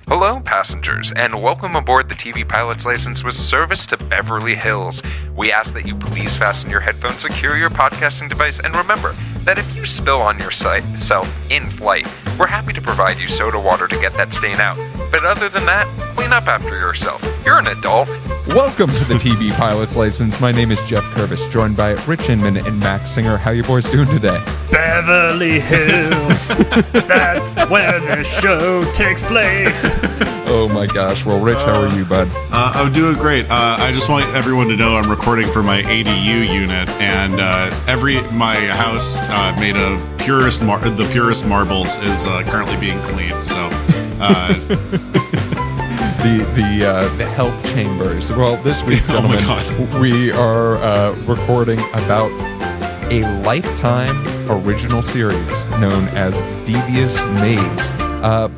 Hello, passengers, and welcome aboard the TV Pilot's License with service to Beverly Hills. We ask that you please fasten your headphones, secure your podcasting device, and remember that if you spill on yourself in flight, we're happy to provide you soda water to get that stain out. But other than that, clean up after yourself. You're an adult. Welcome to the TV Pilot's License. My name is Geoff Kerbis, joined by Rich Inman and Max Singer. How you boys doing today? Beverly Hills, that's where the show takes place. Oh my gosh. Well, Rich, how are you, bud? I'm doing great. I just want everyone to know I'm recording for my ADU unit, and my house made of the purest marbles is currently being cleaned. So. The help chambers. Well, this week, gentlemen, we are recording about a Lifetime original series known as Devious Maids.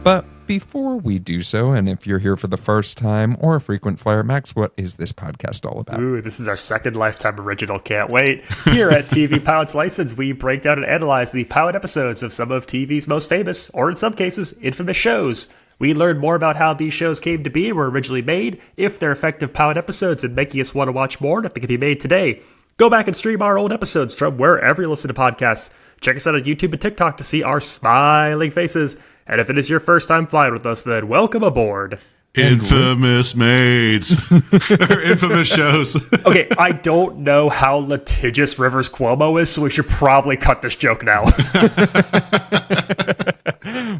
But before we do so, and if you're here for the first time or a frequent flyer, Max, what is this podcast all about? Ooh, this is our second Lifetime original. Can't wait. Here at TV Pilot's License, we break down and analyze the pilot episodes of some of TV's most famous, or in some cases, infamous shows. We learn more about how these shows came to be, were originally made, if they're effective pilot episodes, and making us want to watch more, and if they can be made today. Go back and stream our old episodes from wherever you listen to podcasts. Check us out on YouTube and TikTok to see our smiling faces. And if it is your first time flying with us, then welcome aboard. Infamous Maids. Or infamous shows. Okay, I don't know how litigious Rivers Cuomo is, so we should probably cut this joke now.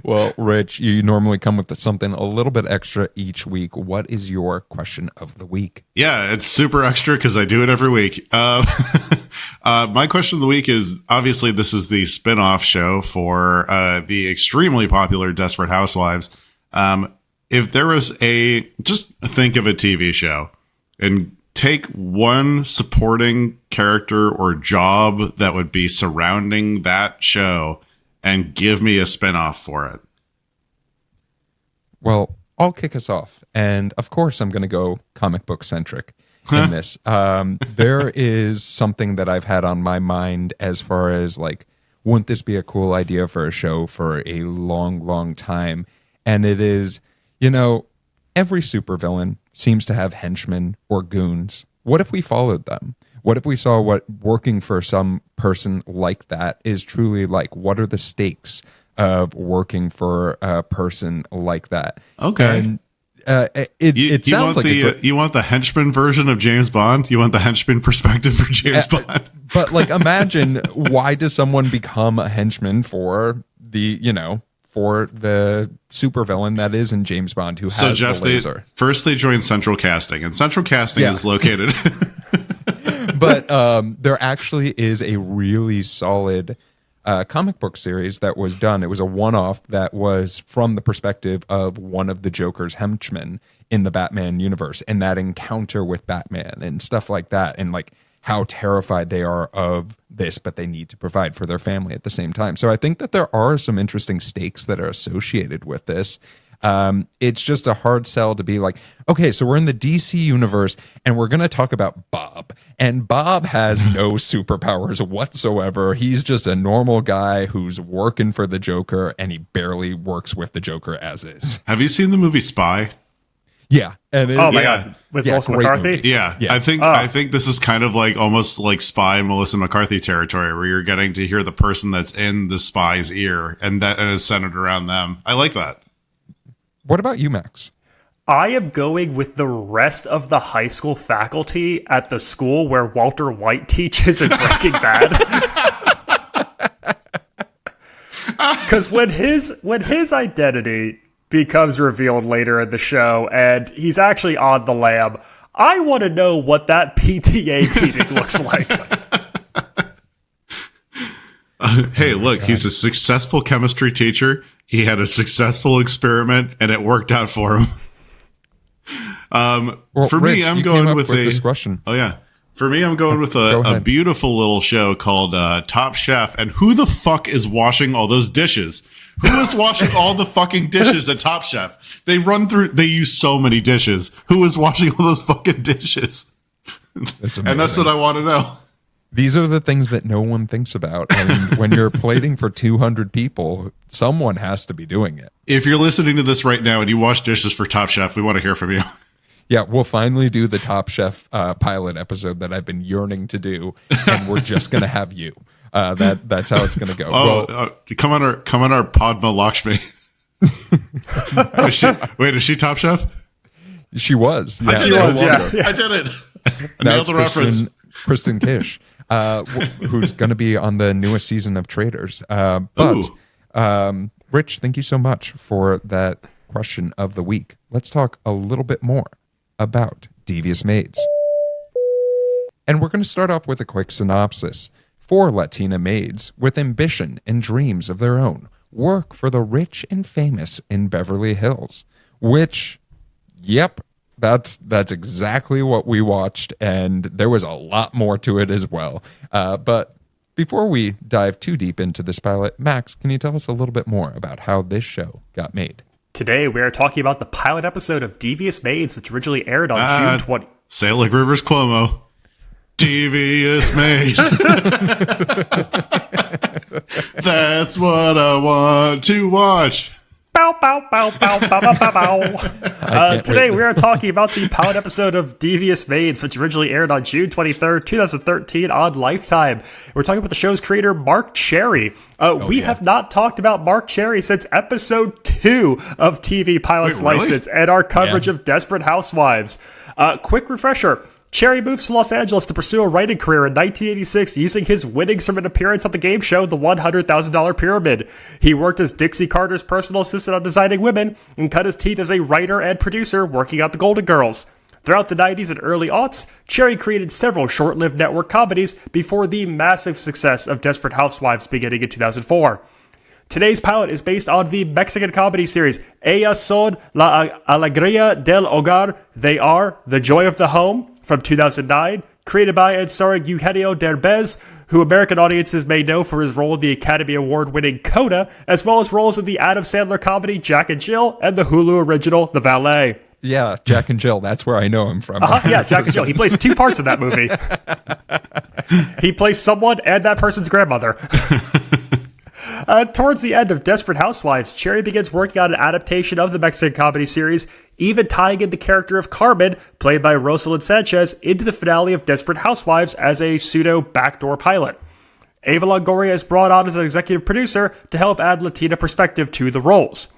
Well, Rich, you normally come with something a little bit extra each week. What is your question of the week? Yeah, it's super extra because I do it every week. My question of the week is, obviously, this is the spin-off show for the extremely popular Desperate Housewives. If there was just think of a TV show and take one supporting character or job that would be surrounding that show and give me a spinoff for it. Well, I'll kick us off. And of course, I'm going to go comic book centric in this. There is something that I've had on my mind as far as like, wouldn't this be a cool idea for a show for a long, long time? And it is, you know, every supervillain seems to have henchmen or goons. What if we followed them? What if we saw what working for some person like that is truly like? What are the stakes of working for a person like that? Okay. And it sounds like you want the henchman version of James Bond? You want the henchman perspective for James Bond? But like, imagine, why does someone become a henchman for the supervillain that is in James Bond who has Geoff, the laser? They joined Central Casting, and Central Casting is located. But there actually is a really solid comic book series that was done. It was a one-off that was from the perspective of one of the Joker's henchmen in the Batman universe, and that encounter with Batman and stuff like that, and like how terrified they are of this, but they need to provide for their family at the same time. So I think that there are some interesting stakes that are associated with this. It's just a hard sell to be like, okay, so we're in the DC universe and we're going to talk about Bob, and Bob has no superpowers whatsoever. He's just a normal guy who's working for the Joker, and he barely works with the Joker as is. Have you seen the movie Spy? Yeah. And God. With Melissa McCarthy? Yeah. I think this is kind of like almost like Spy Melissa McCarthy territory, where you're getting to hear the person that's in the spy's ear and is centered around them. I like that. What about you, Max? I am going with the rest of the high school faculty at the school where Walter White teaches in Breaking Bad. Because when his identity becomes revealed later in the show, and he's actually on the lam, I want to know what that PTA meeting looks like. Hey, look, he's a successful chemistry teacher. He had a successful experiment, and it worked out for him. For Rich, me, I'm going with this question. Oh yeah, for me, I'm going with a beautiful little show called Top Chef. And who the fuck is washing all those dishes? Who is washing all the fucking dishes at Top Chef? They use so many dishes. Who is washing all those fucking dishes? That's amazing. And that's what I want to know. These are the things that no one thinks about. And when you're plating for 200 people, someone has to be doing it. If you're listening to this right now and you wash dishes for Top Chef, we want to hear from you. Yeah, we'll finally do the Top Chef pilot episode that I've been yearning to do, and we're just going to have you. That's how it's going to go. Come on our Padma Lakshmi. Is she Top Chef? She was. Yeah, she was. Yeah. I did it. Now Nailed the reference. Kristen Kish, who's going to be on the newest season of Traitors. Rich, thank you so much for that question of the week. Let's talk a little bit more about Devious Maids. And we're going to start off with a quick synopsis. 4 Latina maids with ambition and dreams of their own work for the rich and famous in Beverly Hills, which, yep, that's exactly what we watched, and there was a lot more to it as well. But before we dive too deep into this pilot, Max, can you tell us a little bit more about how this show got made? Today, we are talking about the pilot episode of Devious Maids, which originally aired on June 20. Say it like Rivers Cuomo. Devious Maids. That's what I want to watch. Bow, bow, bow, bow, bow, bow, bow. Today, we are talking about the pilot episode of Devious Maids, which originally aired on June 23rd, 2013 on Lifetime. We're talking about the show's creator, Marc Cherry. We have not talked about Marc Cherry since episode 2 of TV Pilot's License and our coverage of Desperate Housewives. Quick refresher. Cherry moves to Los Angeles to pursue a writing career in 1986 using his winnings from an appearance on the game show The $100,000 Pyramid. He worked as Dixie Carter's personal assistant on Designing Women and cut his teeth as a writer and producer working on The Golden Girls. Throughout the 90s and early aughts, Cherry created several short-lived network comedies before the massive success of Desperate Housewives beginning in 2004. Today's pilot is based on the Mexican comedy series Ellas son la alegría del hogar. They are the joy of the home from 2009, created by and starring Eugenio Derbez, who American audiences may know for his role in the Academy Award-winning Coda, as well as roles in the Adam Sandler comedy Jack and Jill and the Hulu original The Valet. Yeah, Jack and Jill, that's where I know him from. Yeah, Jack and Jill. He plays 2 parts in that movie. He plays someone and that person's grandmother. Towards the end of Desperate Housewives, Cherry begins working on an adaptation of the Mexican comedy series, even tying in the character of Carmen, played by Roselyn Sanches, into the finale of Desperate Housewives as a pseudo-backdoor pilot. Eva Longoria is brought on as an executive producer to help add Latina perspective to the roles.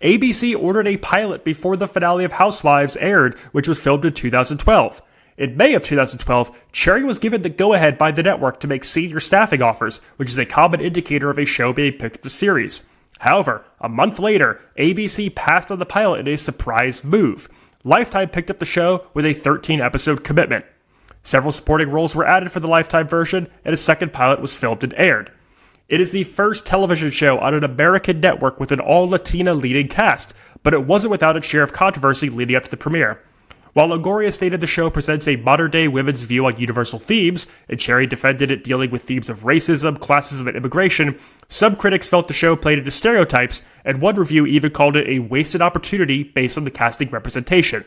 ABC ordered a pilot before the finale of Housewives aired, which was filmed in 2012. In May of 2012, Cherry was given the go-ahead by the network to make senior staffing offers, which is a common indicator of a show being picked up the series. However, a month later, ABC passed on the pilot in a surprise move. Lifetime picked up the show with a 13-episode commitment. Several supporting roles were added for the Lifetime version, and a second pilot was filmed and aired. It is the first television show on an American network with an all-Latina leading cast, but it wasn't without its share of controversy leading up to the premiere. While Longoria stated the show presents a modern-day women's view on universal themes, and Cherry defended it dealing with themes of racism, classism, and immigration, some critics felt the show played into stereotypes, and one review even called it a wasted opportunity based on the casting representation.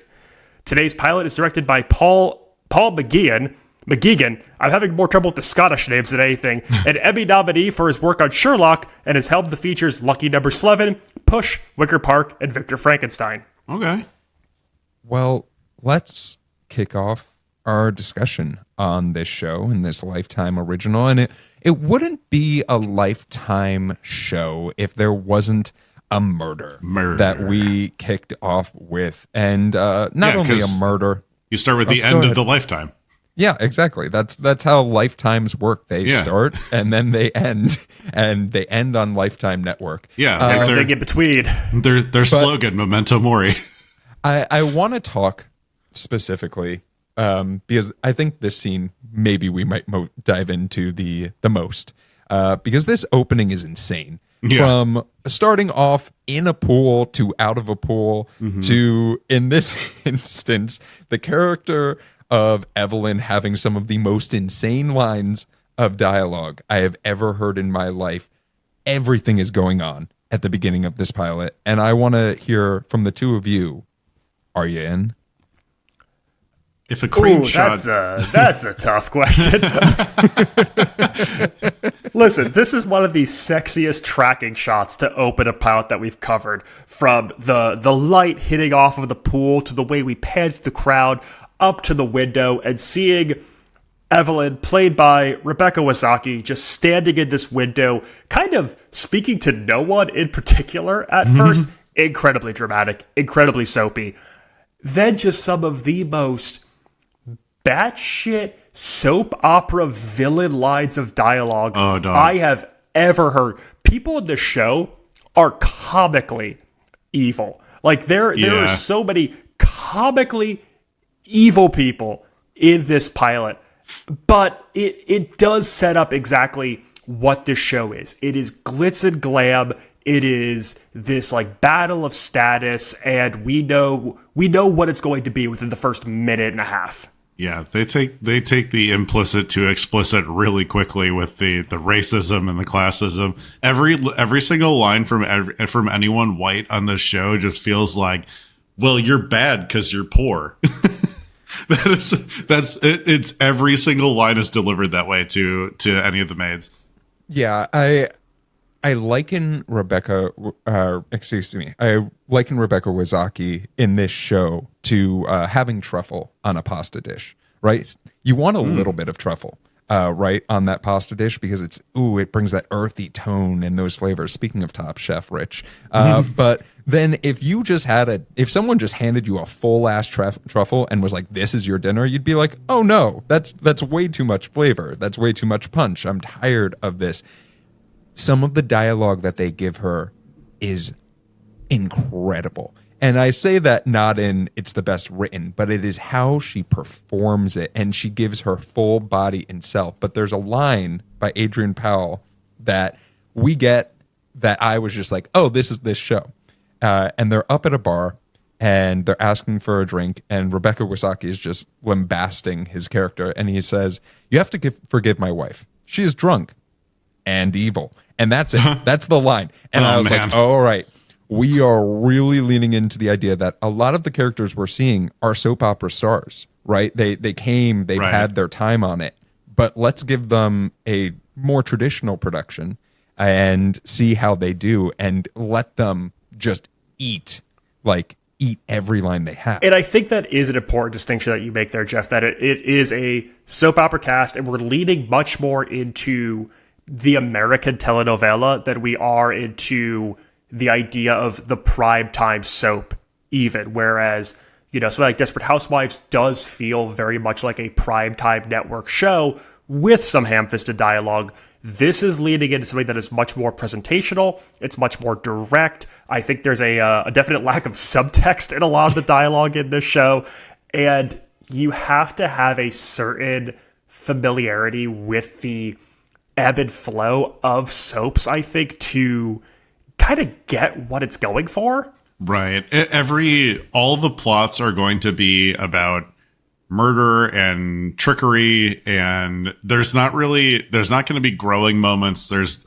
Today's pilot is directed by Paul McGeegan. I'm having more trouble with the Scottish names than anything. An Emmy nominee for his work on Sherlock, and has helmed the features Lucky Number 11, Push, Wicker Park, and Victor Frankenstein. Okay. Well, let's kick off our discussion on this show and this Lifetime original. And it wouldn't be a Lifetime show if there wasn't a murder. that we kicked off with. And not only a murder. You start with the end of the Lifetime. Yeah, exactly. That's how Lifetimes work. They start and then they end, and they end on Lifetime Network. Yeah, everything in between. Their slogan, Memento Mori. I want to talk specifically because I think this scene maybe we might dive into the most because this opening is insane. Yeah. From starting off in a pool to out of a pool to, in this instance, the character of Evelyn having some of the most insane lines of dialogue I have ever heard in my life. Everything is going on at the beginning of this pilot, and I want to hear from the two of you. Are you in? If a queen Ooh, shot, that's a tough question. Listen, this is one of the sexiest tracking shots to open a pilot that we've covered. From the light hitting off of the pool to the way we pan through the crowd up to the window and seeing Evelyn, played by Rebecca Wisocky, just standing in this window, kind of speaking to no one in particular at first. Incredibly dramatic, incredibly soapy. Then just some of the most batshit soap opera villain lines of dialogue I have ever heard. People in the show are comically evil. Like there are so many comically evil people in this pilot, but it does set up exactly what this show is. It is glitz and glam. It is this like battle of status, and we know what it's going to be within the first minute and a half. Yeah, they take the implicit to explicit really quickly with the racism and the classism. Every single line from anyone white on this show just feels like, well, you're bad because you're poor. It's every single line is delivered that way to any of the maids. Yeah, I liken Rebecca Wisocky in this show to having truffle on a pasta dish, right? You want a little bit of truffle, right, on that pasta dish because it brings that earthy tone and those flavors. Speaking of Top Chef, Rich, but then if someone just handed you a full ass truffle and was like, "This is your dinner," you'd be like, "Oh no, that's way too much flavor. That's way too much punch. I'm tired of this." Some of the dialogue that they give her is incredible. And I say that not in it's the best written, but it is how she performs it, and she gives her full body and self. But there's a line by Adrian Powell that we get that I was just like, oh, this is this show. And they're up at a bar, and they're asking for a drink, and Rebecca Wisocky is just lambasting his character, and he says, "You have to forgive my wife. She is drunk and evil." And that's it. That's the line. And I was like, oh, all right. We are really leaning into the idea that a lot of the characters we're seeing are soap opera stars, right? They've had their time on it. But let's give them a more traditional production and see how they do and let them just eat every line they have. And I think that is an important distinction that you make there, Geoff, that it is a soap opera cast, and we're leaning much more into the American telenovela than we are into the idea of the primetime soap even. Whereas, something like Desperate Housewives does feel very much like a primetime network show with some ham-fisted dialogue. This is leading into something that is much more presentational. It's much more direct. I think there's a definite lack of subtext in a lot of the dialogue in this show. And you have to have a certain familiarity with the ebb and flow of soaps, I think, to kind of get what it's going for. Right. All the plots are going to be about murder and trickery, and there's not going to be growing moments. There's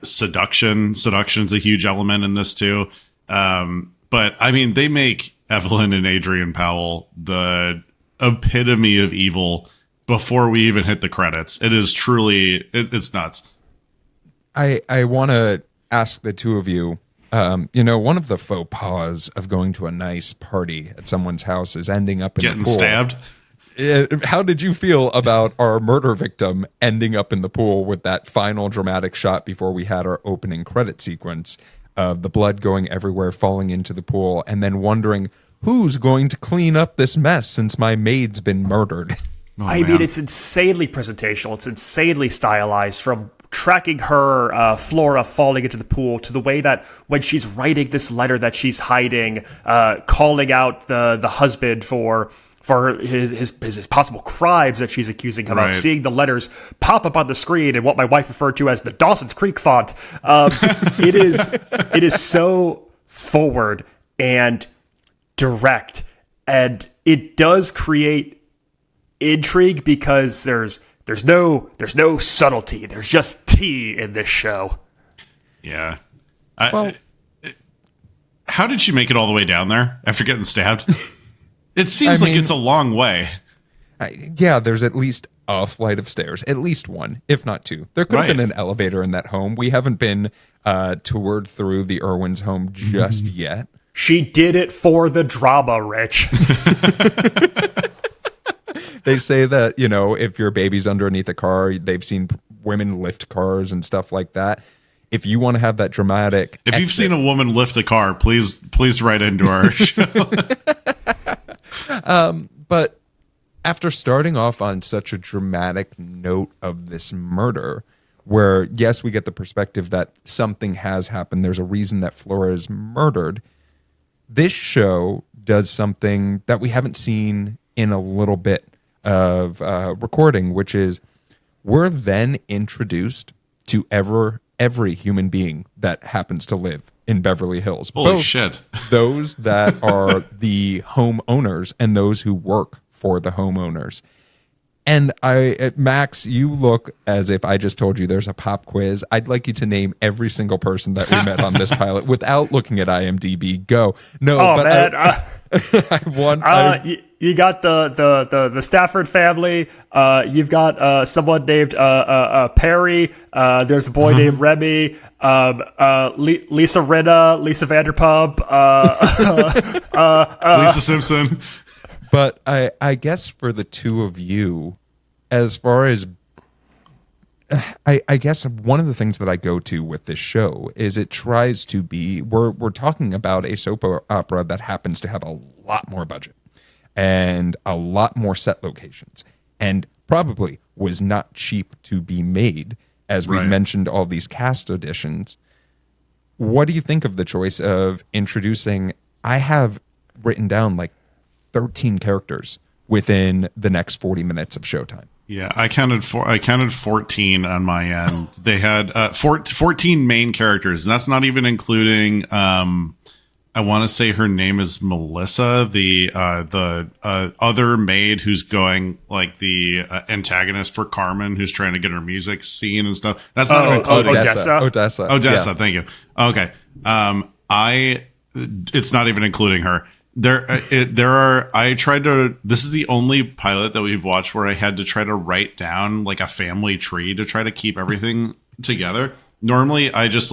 seduction. Seduction's a huge element in this too. But I mean, they make Evelyn and Adrian Powell the epitome of evil before we even hit the credits. It is truly, it's nuts. I want to ask the two of you, one of the faux pas of going to a nice party at someone's house is ending up in getting the pool. Stabbed. How did you feel about our murder victim ending up in the pool with that final dramatic shot before we had our opening credit sequence of the blood going everywhere, falling into the pool, and then wondering who's going to clean up this mess since my maid's been murdered? I mean, it's insanely presentational. It's insanely stylized, from tracking her Flora falling into the pool to the way that when she's writing this letter that she's hiding, calling out the husband for his possible crimes that she's accusing him of, seeing the letters pop up on the screen and what my wife referred to as the Dawson's Creek font. It is so forward and direct, and it does create intrigue because there's no subtlety. There's just tea in this show. Yeah. How did she make it all the way down there after getting stabbed? It seems like it's a long way. Yeah, there's at least a flight of stairs, at least one, if not two. There could have been an elevator in that home. We haven't been toured through the Irwins' home just yet. She did it for the drama, Rich. They say that, if your baby's underneath a car, they've seen women lift cars and stuff like that. If you want to have that dramatic... If you've seen a woman lift a car, please write into our show. But after starting off on such a dramatic note of this murder, where, yes, we get the perspective that something has happened, there's a reason that Flora is murdered, this show does something that we haven't seen in a little bit of recording, which is we're then introduced to every human being that happens to live in Beverly Hills. Holy shit. Those that are the homeowners and those who work for the homeowners. And Max, you look as if I just told you there's a pop quiz. I'd like you to name every single person that we met on this pilot without looking at IMDb. Go. No, oh, but man. You got the Stafford family. You've got someone named Perry. There's a boy named Remy. Lisa Rinna, Lisa Vanderpump. Lisa Simpson. But I guess for the two of you, as far as I guess one of the things that I go to with this show is it tries to be we're talking about a soap opera that happens to have a lot more budget and a lot more set locations and probably was not cheap to be made, as we mentioned all these cast auditions. What do you think of the choice of introducing, I have written down like 13 characters within the next 40 minutes of showtime? Yeah, I counted 14 on my end. They had 14 main characters, and that's not even including I want to say her name is Melissa, the other maid who's going like the antagonist for Carmen, who's trying to get her music seen and stuff. That's not including Odessa. Yeah. Thank you. Okay. It's not even including her. This is the only pilot that we've watched where I had to try to write down like a family tree to try to keep everything together. Normally I just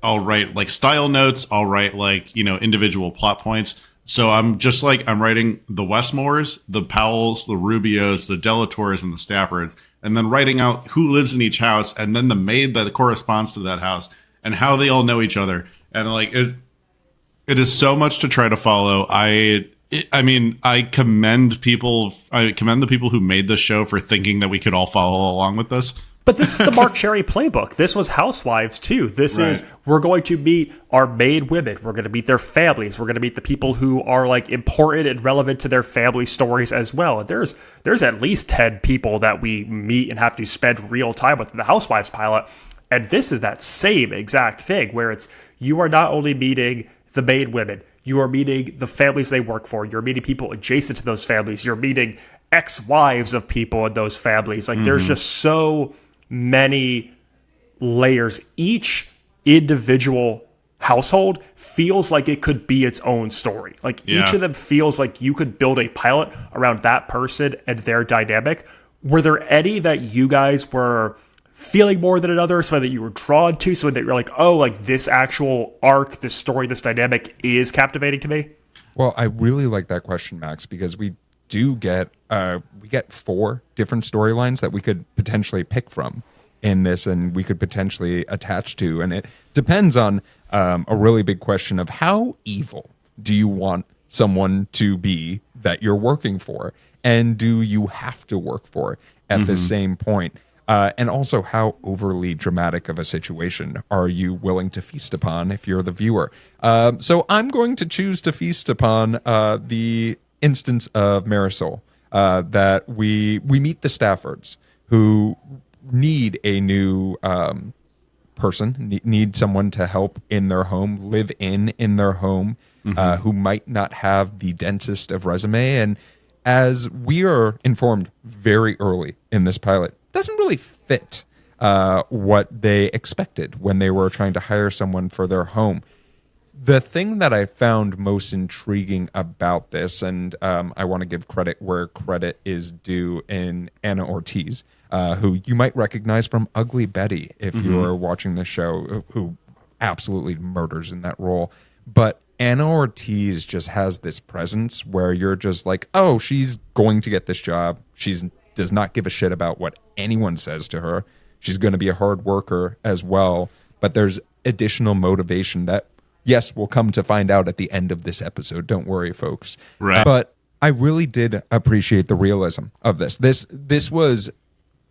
I'll write like style notes. I'll write individual plot points. So I'm writing the Westmores, the Powells, the Rubios, the Delators, and the Staffords, and then writing out who lives in each house, and then the maid that corresponds to that house, and how they all know each other. And it is so much to try to follow. I commend the people who made this show for thinking that we could all follow along with this. But this is the Marc Cherry playbook. This was Housewives too. This is, we're going to meet our maid women. We're going to meet their families. We're going to meet the people who are important and relevant to their family stories as well. And there's at least 10 people that we meet and have to spend real time with in the Housewives pilot. And this is that same exact thing where you are not only meeting the maid women, you are meeting the families they work for. You're meeting people adjacent to those families. You're meeting ex-wives of people in those families. There's just so many layers. Each individual household feels like it could be its own story. Each of them feels like you could build a pilot around that person and their dynamic. Were there any that you guys were feeling more than another, something that you were drawn to, something that you're this actual arc, this story, this dynamic is captivating to me? Well, I really like that question, Max, because we do get 4 different storylines that we could potentially pick from in this, and we could potentially attach to, and it depends on a really big question of how evil do you want someone to be that you're working for, and do you have to work for at the same point? And also, how overly dramatic of a situation are you willing to feast upon if you're the viewer? So I'm going to choose to feast upon the instance of Marisol, that we meet the Staffords, who need a new person, need someone to help in their home, live in their home, who might not have the densest of resume. And as we are informed very early in this pilot, doesn't really fit what they expected when they were trying to hire someone for their home. The thing that I found most intriguing about this, and I want to give credit where credit is due, in Ana Ortiz, who you might recognize from Ugly Betty if you are watching the show, who absolutely murders in that role. But Ana Ortiz just has this presence where you're just like, oh, she's going to get this job. She does not give a shit about what anyone says to her. She's going to be a hard worker as well. But there's additional motivation that, yes, we'll come to find out at the end of this episode. Don't worry, folks. Right. But I really did appreciate the realism of this. This was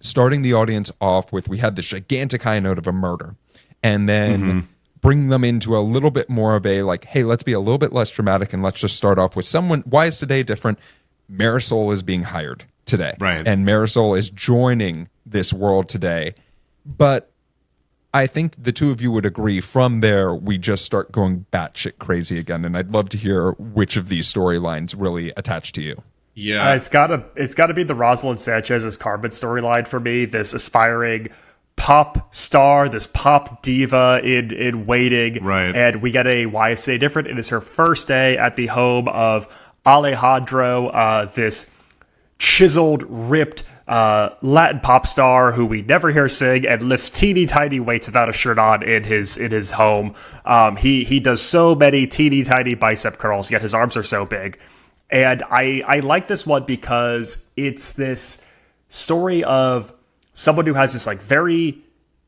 starting the audience off with, we had this gigantic high note of a murder, and then bring them into a little bit more of a like, hey, let's be a little bit less dramatic and let's just start off with someone. Why is today different? Marisol is being hired today. Right. And Marisol is joining this world today. But I think the two of you would agree, from there, we just start going batshit crazy again. And I'd love to hear which of these storylines really attach to you. Yeah. It's gotta be the Roselyn Sanches' Carmen storyline for me. This aspiring pop star, this pop diva in waiting. Right. And we get a Why Is Today Different? It is her first day at the home of Alejandro, this chiseled, ripped Latin pop star who we never hear sing and lifts teeny tiny weights without a shirt on in his home. He does so many teeny tiny bicep curls, yet his arms are so big. And I like this one because it's this story of someone who has this like very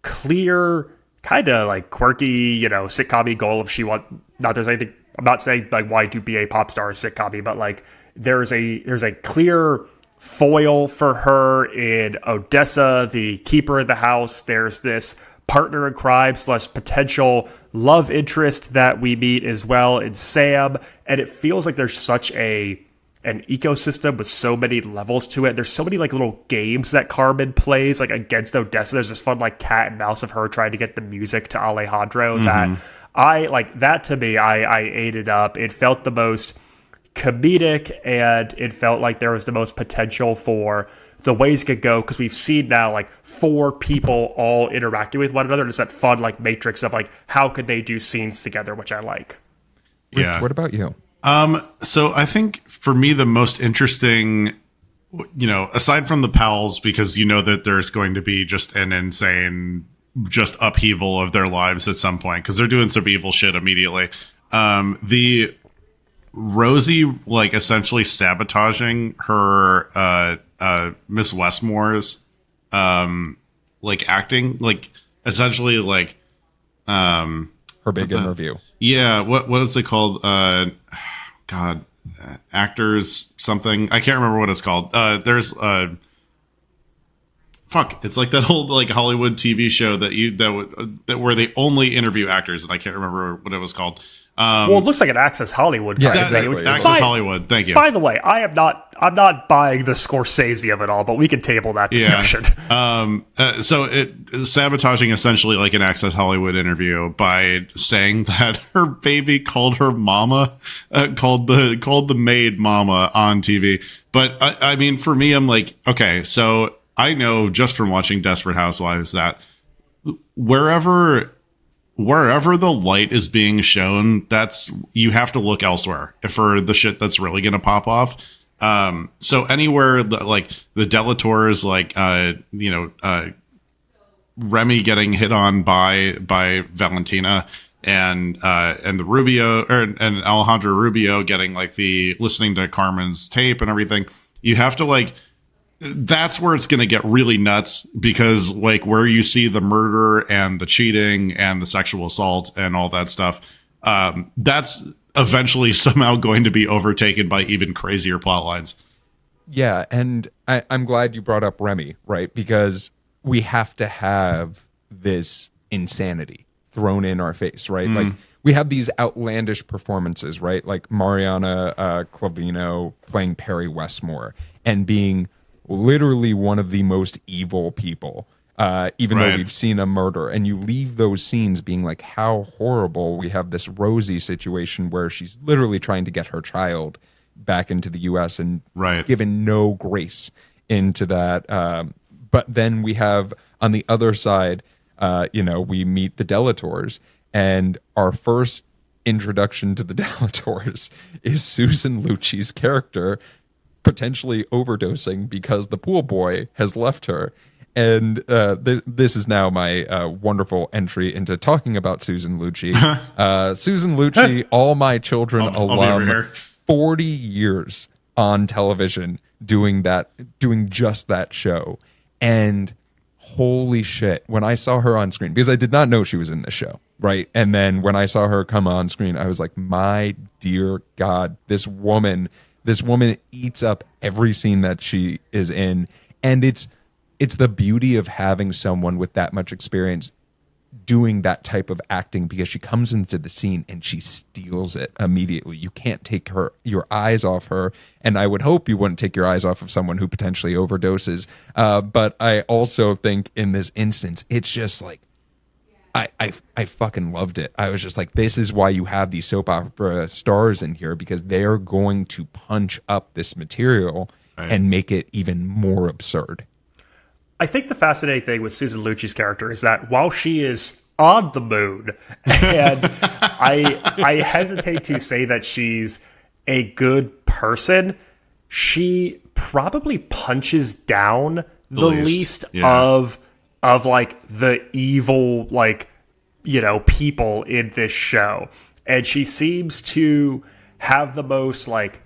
clear, kind of like quirky, sitcom-y goal if she want. Not there's anything. I'm not saying like why do be a pop star is sitcom-y, but like there's a clear foil for her in Odessa, the keeper of the house. There's this partner in crime / potential love interest that we meet as well in Sam, and it feels like there's such an ecosystem with so many levels to it. There's so many like little games that Carmen plays like against Odessa. There's this fun like cat and mouse of her trying to get the music to Alejandro that I like. That to me, I ate it up. It felt the most comedic, and it felt like there was the most potential for the ways it could go, because we've seen now like 4 people all interacting with one another. It's that fun like matrix of like how could they do scenes together, which I like. Rich, Yeah. what about you? So I think for me, the most interesting, aside from the pals, because that there's going to be just an insane just upheaval of their lives at some point, because they're doing some evil shit immediately. The Rosie, like, essentially sabotaging her Miss Westmore's like acting, like essentially like Her big interview. yeah, what is it called? God, actors something. I can't remember what it's called. There's it's like that old like Hollywood TV show that where they only interview actors, and I can't remember what it was called. Well, it looks like an Access Hollywood kind of thing. Access Hollywood. Thank you. By the way, I'm not buying the Scorsese of it all, but we can table that discussion. Yeah. So it sabotaging essentially like an Access Hollywood interview by saying that her baby called her mama, called the maid mama on TV. But I mean, for me, I'm like, okay, so I know just from watching Desperate Housewives that wherever the light is being shown, you have to look elsewhere for the shit that's really going to pop off. So anywhere like the Delators, like, Remy getting hit on by Valentina and the Rubio and Alejandro Rubio getting like listening to Carmen's tape and everything, you have to like, that's where it's going to get really nuts, because like where you see the murder and the cheating and the sexual assault and all that stuff, that's eventually somehow going to be overtaken by even crazier plot lines. Yeah, and I'm glad you brought up Remy, right? Because we have to have this insanity thrown in our face, right? Like we have these outlandish performances, right? Like Mariana Clavino playing Perry Westmore and being literally one of the most evil people, even though we've seen a murder, and you leave those scenes being like, how horrible. We have this Rosie situation where she's literally trying to get her child back into the U.S. and given no grace into that. But then we have on the other side, we meet the Delators, and our first introduction to the Delators is Susan Lucci's character potentially overdosing because the pool boy has left her. And this is now my wonderful entry into talking about Susan Lucci. Susan Lucci, All My Children alum, 40 years on television doing just that show. And holy shit, when I saw her on screen, because I did not know she was in this show, right? And then when I saw her come on screen, I was like, my dear God, this woman eats up every scene that she is in. And it's the beauty of having someone with that much experience doing that type of acting, because she comes into the scene and she steals it immediately. You can't take your eyes off her. And I would hope you wouldn't take your eyes off of someone who potentially overdoses. But I also think in this instance, it's just like, I fucking loved it. I was just like, this is why you have these soap opera stars in here, because they're going to punch up this material and make it even more absurd. I think the fascinating thing with Susan Lucci's character is that while she is on the moon, and I hesitate to say that she's a good person, she probably punches down the least of like the evil, like, you know, people in this show. And she seems to have the most like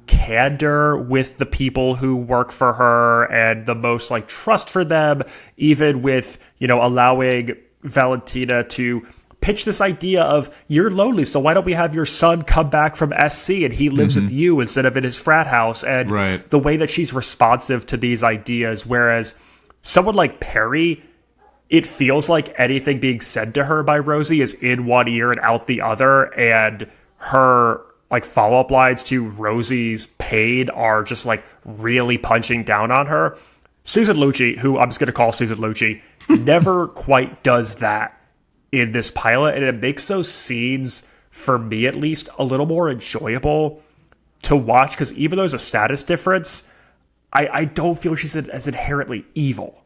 candor with the people who work for her and the most like trust for them, even with, you know, allowing Valentina to pitch this idea of, you're lonely, so why don't we have your son come back from SC and he lives with you instead of in his frat house. And the way that she's responsive to these ideas, whereas someone like Perry, it feels like anything being said to her by Rosie is in one ear and out the other, and her like follow-up lines to Rosie's pain are just like really punching down on her. Susan Lucci, who I'm just going to call Susan Lucci, never quite does that in this pilot, and it makes those scenes, for me at least, a little more enjoyable to watch, because even though there's a status difference, I don't feel she's as inherently evil.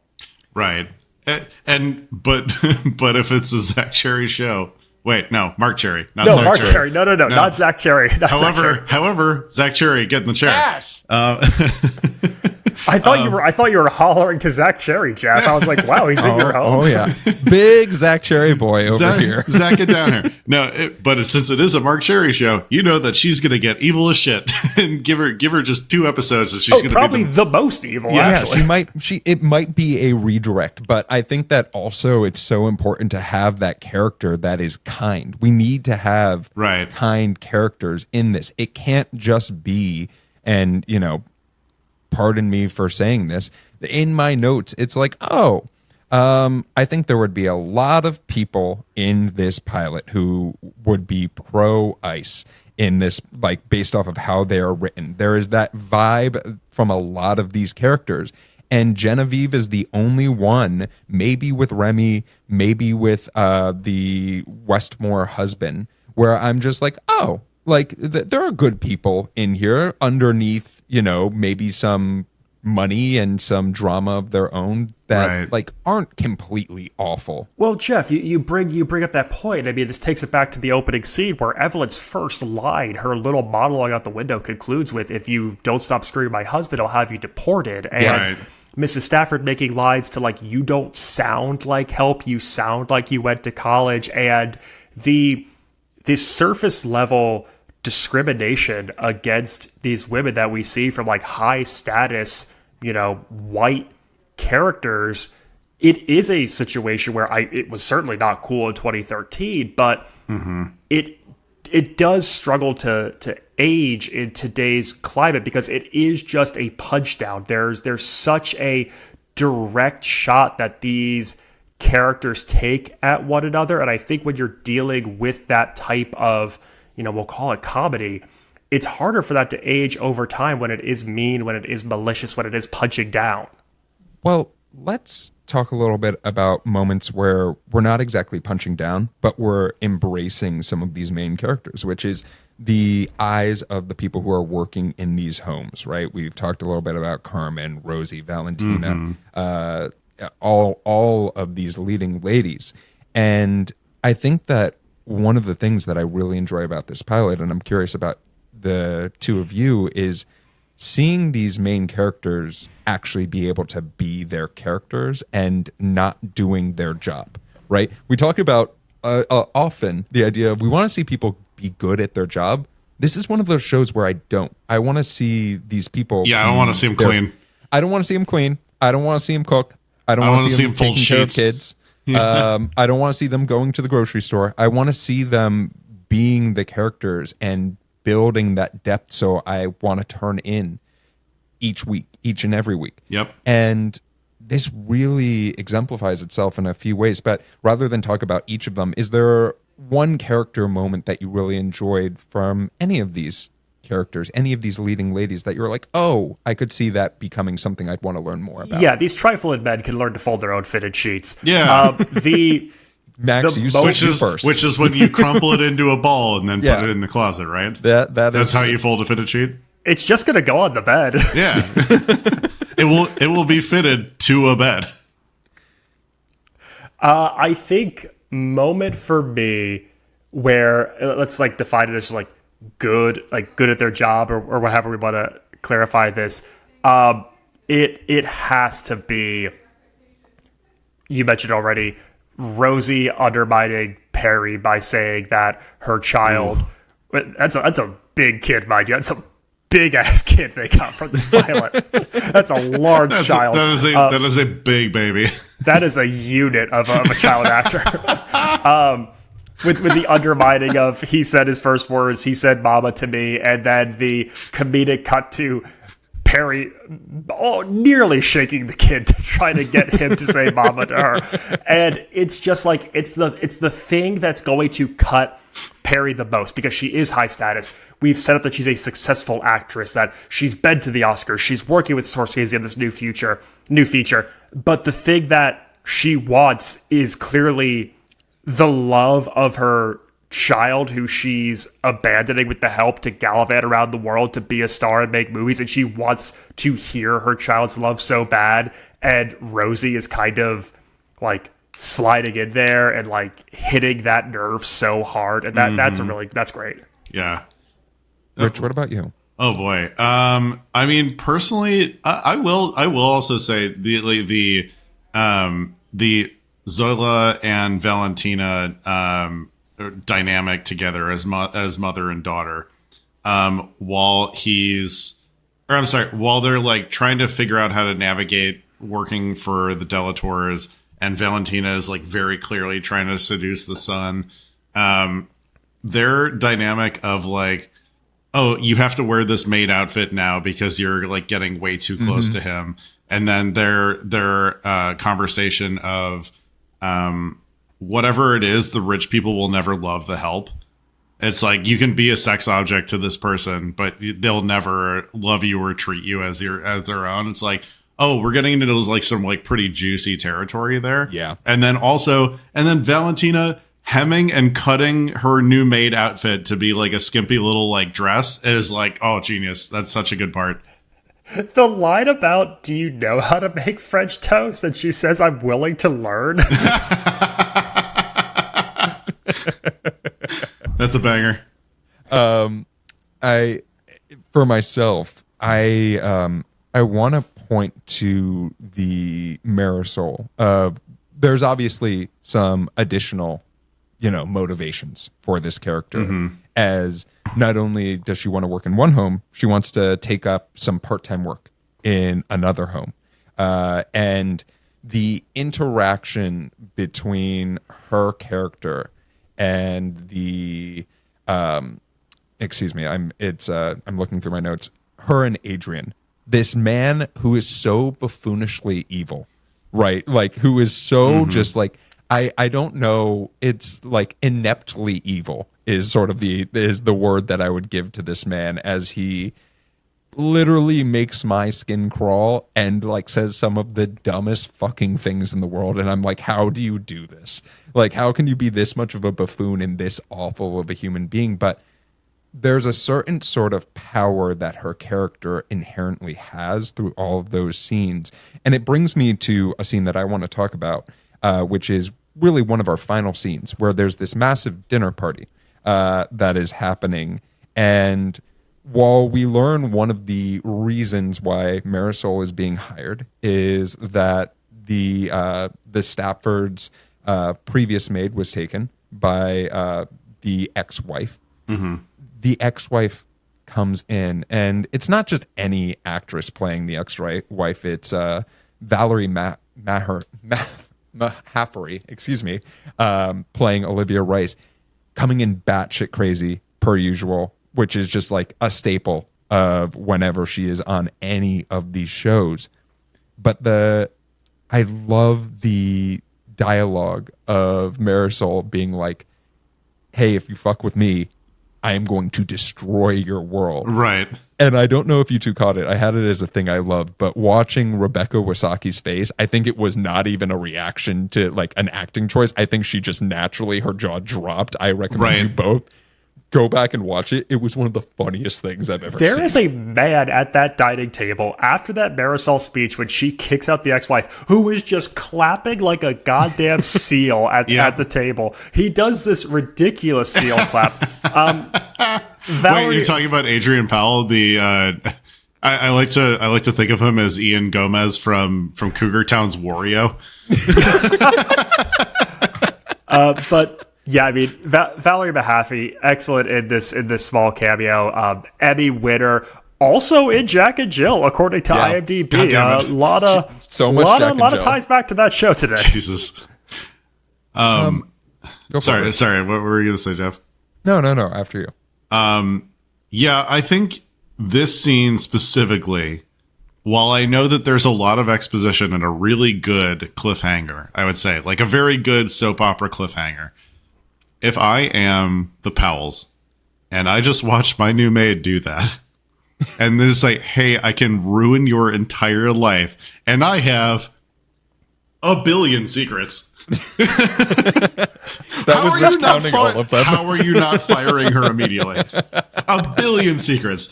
Right. But if it's a Zach Cherry show, wait, no, Marc Cherry, not Zach Marc Cherry. Cherry. No, not Zach Cherry. However, Zach Cherry, get in the chair. Cash. I thought you were hollering to Zach Cherry, Jeff. I was like, wow, he's in your home. Oh yeah, big Zach Cherry boy over here. Zach, get down here. No, but since it is a Marc Cherry show, you know that she's gonna get evil as shit, and give her just 2 episodes, and she's gonna probably be the most evil. Yeah, actually. it might be a redirect, but I think that also it's so important to have that character that is kind. We need to have kind characters in this. It can't just be, and you know, pardon me for saying this, in my notes, it's like, I think there would be a lot of people in this pilot who would be pro ICE in this, like based off of how they are written. There is that vibe from a lot of these characters. And Genevieve is the only one, maybe with Remy, maybe with the Westmore husband, where I'm just like, there are good people in here underneath, you know, maybe some money and some drama of their own that like aren't completely awful. Well, Jeff, you bring up that point. I mean, this takes it back to the opening scene where Evelyn's first line, her little monologue out the window, concludes with, "If you don't stop screwing my husband, I'll have you deported." And Mrs. Stafford making lines to like, "You don't sound like help, you sound like you went to college." And the surface level discrimination against these women that we see from like high status, you know, white characters, it is a situation where it was certainly not cool in 2013, but it does struggle to age in today's climate, because it is just a punch down. There's such a direct shot that these characters take at one another, and I think when you're dealing with that type of, you know, we'll call it comedy, it's harder for that to age over time when it is mean, when it is malicious, when it is punching down. Well, let's talk a little bit about moments where we're not exactly punching down, but we're embracing some of these main characters, which is the eyes of the people who are working in these homes, right? We've talked a little bit about Carmen, Rosie, Valentina, all of these leading ladies. And I think that one of the things that I really enjoy about this pilot, and I'm curious about the two of you, is seeing these main characters actually be able to be their characters and not doing their job, right? We talk about often the idea of we want to see people be good at their job. This is one of those shows where I don't. I want to see these people. Yeah, I don't want to see them clean. I don't want to see them clean. I don't want to see them cook. I don't want to see them fold taking care of sheets. kids. I don't want to see them going to the grocery store. I want to see them being the characters and building that depth, so I want to turn in each week, each and every week. Yep. And this really exemplifies itself in a few ways. But rather than talk about each of them, is there one character moment that you really enjoyed from any of these characters, any of these leading ladies that you were like, oh, I could see that becoming something I'd want to learn more about? Yeah, these trifling men can learn to fold their own fitted sheets. Yeah. Max, The you most- switch first. Which is when you crumple it into a ball and then Yeah. put it in the closet, right? That's how you fold a fitted sheet. It's just going to go on the bed. Yeah. It will be fitted to a bed. I think moment for me where let's like define it as like good at their job or however we want to clarify this. It has to be, you mentioned already, Rosie undermining Perry by saying that her child, that's a big kid, mind you. That's a big ass kid they got from this pilot. That's a large child. That is a big baby. That is a unit of a child actor. With the undermining of, he said his first words, he said mama to me, and then the comedic cut to Perry nearly shaking the kid to try to get him to say mama to her. And it's just like, it's the thing that's going to cut Perry the most, because she is high status. We've set up that she's a successful actress, that she's been to the Oscars, she's working with Scorsese in this new feature. But the thing that she wants is clearly the love of her child, who she's abandoning with the help to gallivant around the world to be a star and make movies, and she wants to hear her child's love so bad, and Rosie is kind of like sliding in there and like hitting that nerve so hard, and that's great. Yeah. Rich, what about you? Oh boy. I mean, personally, I will also say the Zoila and Valentina dynamic together as mother and daughter, while they're like trying to figure out how to navigate working for the Delators, and Valentina is like very clearly trying to seduce the son. Their dynamic of like, oh, you have to wear this maid outfit now because you're like getting way too close to him. And then their conversation of, whatever it is, the rich people will never love the help. It's like, you can be a sex object to this person, but they'll never love you or treat you as their own. It's like, oh, we're getting into those like some like pretty juicy territory there. Yeah. And then Valentina hemming and cutting her new maid outfit to be like a skimpy little like dress is like, oh, genius. That's such a good part. The line about, do you know how to make French toast? And she says, I'm willing to learn. That's a banger. For myself, I want to point to the Marisol. There's obviously some additional, motivations for this character, as not only does she want to work in one home, she wants to take up some part-time work in another home. And the interaction between her character and the excuse me, I'm looking through my notes. Her and Adrian, this man who is so buffoonishly evil, right? Like, who is so just like, I don't know. It's like ineptly evil is sort of the word that I would give to this man, as he literally makes my skin crawl and like says some of the dumbest fucking things in the world. And I'm like, how do you do this? Like, how can you be this much of a buffoon and this awful of a human being? But there's a certain sort of power that her character inherently has through all of those scenes. And it brings me to a scene that I want to talk about, which is really one of our final scenes where there's this massive dinner party that is happening. And while we learn one of the reasons why Marisol is being hired is that the Stafford's previous maid was taken by the ex-wife. Mm-hmm. The ex-wife comes in, and it's not just any actress playing the ex-wife. It's Valerie Mahaffrey, playing Olivia Rice, coming in batshit crazy per usual, which is just like a staple of whenever she is on any of these shows. But I love the dialogue of Marisol being like, hey, if you fuck with me, I am going to destroy your world. Right. And I don't know if you two caught it. I had it as a thing I loved, but watching Rebecca Wisocki's face, I think it was not even a reaction to like an acting choice. I think she just naturally, her jaw dropped. I recommend you both go back and watch it. It was one of the funniest things I've ever seen. There is a man at that dining table after that Marisol speech when she kicks out the ex-wife who is just clapping like a goddamn seal at the table. He does this ridiculous seal clap. Wait, you're talking about Adrian Powell? The I like to think of him as Ian Gomez from Cougar Town's Wario. But yeah, I mean, Valerie Mahaffey, excellent in this small cameo. Emmy winner, also in Jack and Jill, according to IMDb. A lot of ties back to that show today. Jesus. Sorry. What were you gonna say, Jeff? No. After you. Yeah, I think this scene specifically, while I know that there's a lot of exposition and a really good cliffhanger, I would say, like a very good soap opera cliffhanger. If I am the Powells and I just watched my new maid do that, and then it's like, hey, I can ruin your entire life, and I have a billion secrets. That was Rich counting all of them. How are you not firing her immediately? A billion secrets.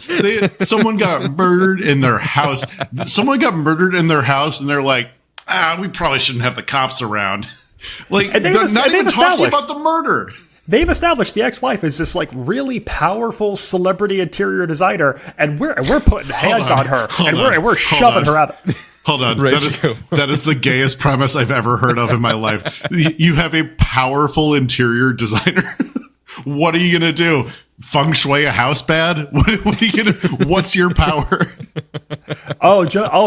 Someone got murdered in their house. And they're like, we probably shouldn't have the cops around. Like, they're not even talking about the murder. They've established the ex-wife is this like really powerful celebrity interior designer, and we're putting hands on her, and we're shoving her out. Hold on. That is the gayest premise I've ever heard of in my life. You have a powerful interior designer. What are you going to do? Feng shui a house bad? What are you going to, what's your power?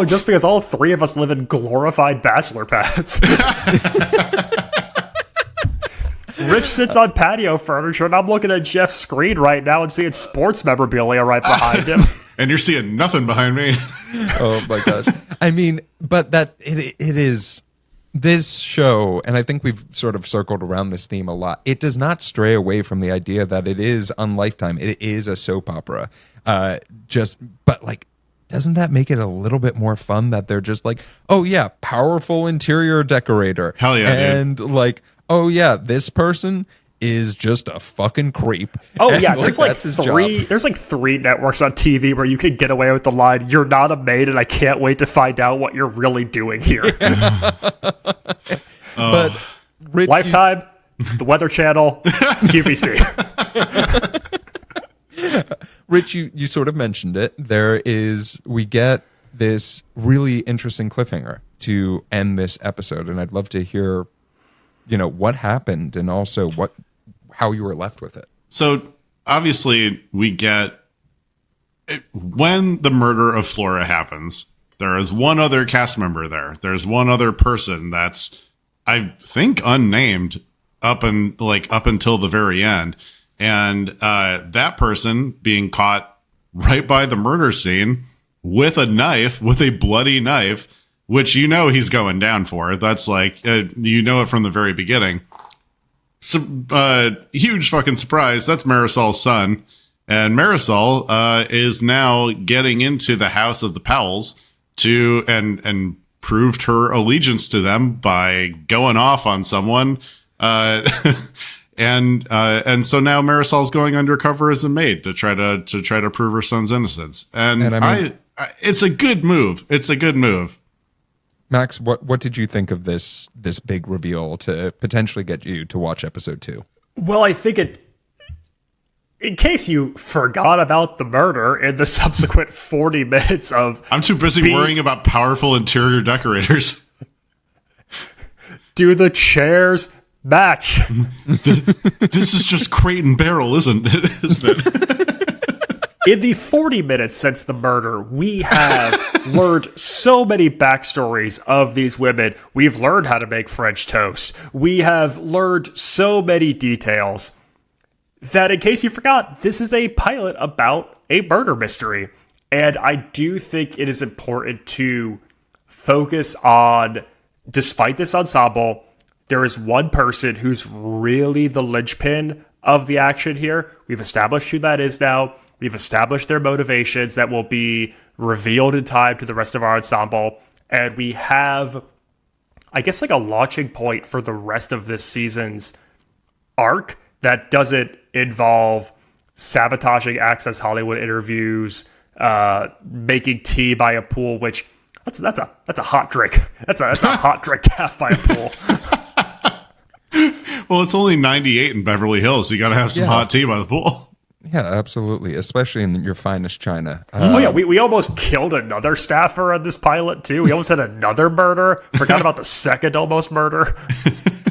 Just because all three of us live in glorified bachelor pads. Rich sits on patio furniture, and I'm looking at Jeff's screen right now and seeing sports memorabilia right behind him. And you're seeing nothing behind me. Oh my gosh. I mean, but that it is this show, and I think we've sort of circled around this theme a lot. It does not stray away from the idea that it is on Lifetime. It is a soap opera. But like, doesn't that make it a little bit more fun that they're just like, oh yeah, powerful interior decorator. Hell yeah, and dude. Like, oh yeah, this person is just a fucking creep. Oh yeah, there's like three networks on TV where you can get away with the line, "You're not a maid, and I can't wait to find out what you're really doing here." But Rich, Lifetime, the Weather Channel, QVC. Rich, you sort of mentioned it. We get this really interesting cliffhanger to end this episode, and I'd love to hear, what happened and also how you were left with it. So obviously we get when the murder of Flora happens, there is one other cast member there. There's one other person that's, I think, unnamed up until the very end. And that person being caught right by the murder scene with a bloody knife, which he's going down for. That's like, it from the very beginning. Huge fucking surprise. That's Marisol's son. And Marisol is now getting into the house of the Powells and proved her allegiance to them by going off on someone. And so now Marisol's going undercover as a maid to try to prove her son's innocence. And I mean, it's a good move. It's a good move. Max, what did you think of this big reveal to potentially get you to watch episode 2? Well, I think in case you forgot about the murder in the subsequent 40 minutes of... I'm too busy worrying about powerful interior decorators. Do the chairs match? This is just crate and barrel, isn't it? In the 40 minutes since the murder, we have learned so many backstories of these women. We've learned how to make French toast. We have learned so many details that, in case you forgot, this is a pilot about a murder mystery. And I do think it is important to focus on, despite this ensemble, there is one person who's really the linchpin of the action here. We've established who that is now. We've established their motivations that will be revealed in time to the rest of our ensemble. And we have, I guess, like a launching point for the rest of this season's arc that doesn't involve sabotaging Access Hollywood interviews, making tea by a pool, which that's a hot drink. That's a hot drink to have by a pool. Well, it's only 98 in Beverly Hills. You got to have some hot tea by the pool. Yeah, absolutely. Especially in your finest china. We almost killed another staffer on this pilot, too. We almost had another murder. Forgot about the second almost murder.